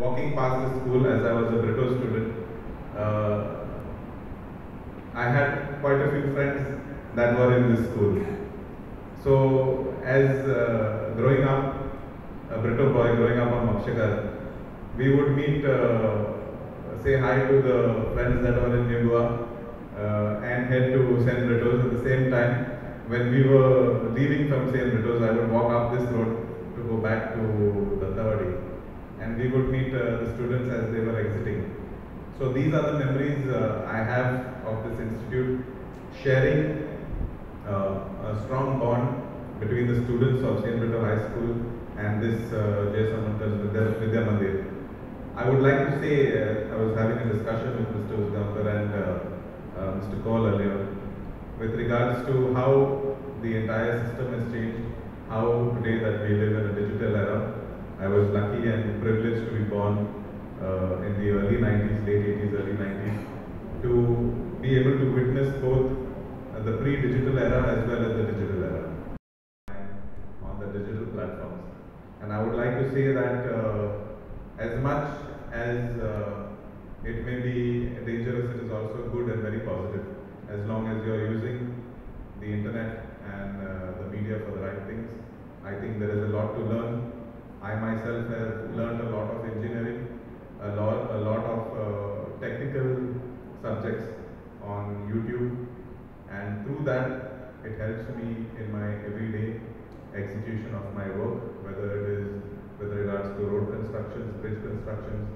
walking past the school as I was a Brito student, I had quite a few friends that were in this school. So as growing up, a Brito boy growing up on Makshakar, we would meet, say hi to the friends that were in Nigua and head to St. Brito's. At the same time, when we were leaving from St. Brito's, I would walk up this road to go back to Dattavadi, and we would meet the students as they were exiting. So these are the memories I have of this institute, sharing a strong bond between the students of St. Brito High School and this Vidya Mandir. I would like to say, I was having a discussion with Mr. Udgamkar and Mr. Kaul earlier with regards to how the entire system has changed, how today that we live in a digital era. I was lucky and privileged to be born in the early 90s, late 80s, early 90s, to be able to witness both the pre-digital era as well as the digital era on the digital platforms. And I would like to say that as much as it may be dangerous, it is also good and very positive, as long as you are using the internet and the media for the right things. I think there is a lot to learn. I myself have learned a lot of engineering, a lot of technical subjects on YouTube, and through that it helps me in my everyday execution of my work, whether it is with regards to road constructions, bridge constructions.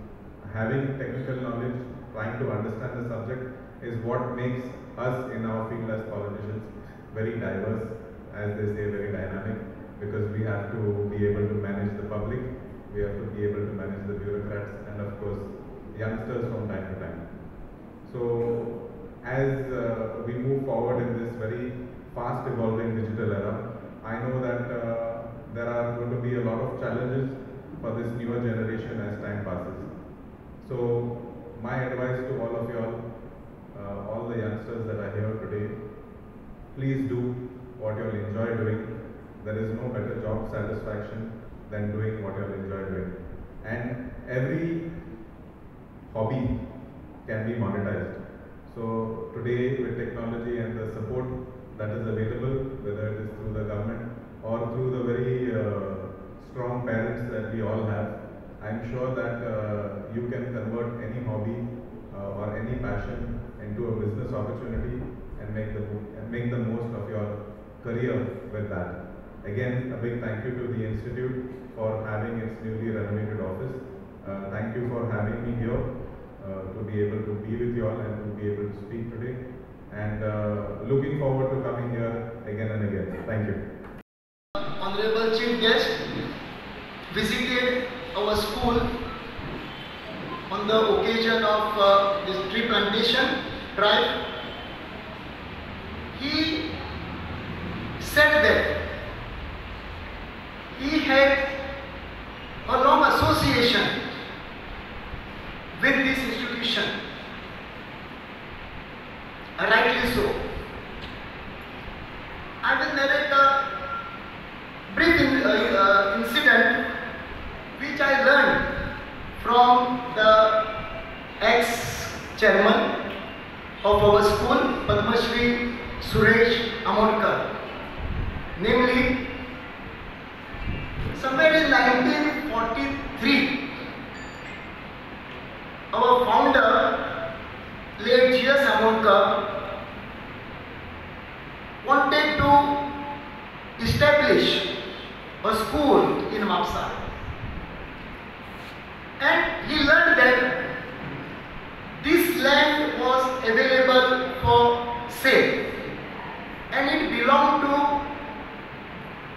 Having technical knowledge, trying to understand the subject is what makes us in our field as politicians very diverse, as they say, very dynamic, because we have to be able to manage the public, we have to be able to manage the bureaucrats, and of course youngsters from time to time. So as we move forward in this very fast evolving digital era, I know that there are going to be a lot of challenges for this newer generation as time passes. So my advice to all of you all the youngsters that are here today, please do what you'll enjoy doing. There is no better job satisfaction than doing what you'll enjoy doing. And every hobby can be monetized. So today with technology and the support that is available, whether it is through the government or through the very strong parents that we all have, I'm sure that you can convert any hobby or any passion into a business opportunity and make the most of your career with that. Again, a big thank you to the Institute for having its newly renovated office. Thank you for having me here to be able to be with you all and to be able to speak today. And looking forward to coming here again and again. Thank you. Honorable Chief Guest visited our school on the occasion of this tree plantation drive. He said that he had a long association with this institution. Rightly so. I will narrate a brief incident which I learned from the ex-chairman of our school, Padma Shri Suresh Amonkar. Namely, somewhere in 1943, our founder, late G.S. Amonkar, wanted to establish a school in Mapsa. And he learned that this land was available for sale, and it belonged to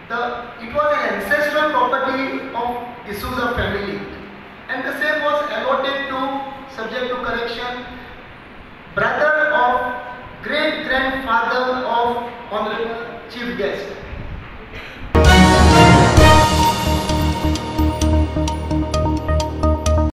it was an ancestral property of D'Souza family, and the same was allotted to, subject to correction, brother of great grandfather of Honorable Chief Guest.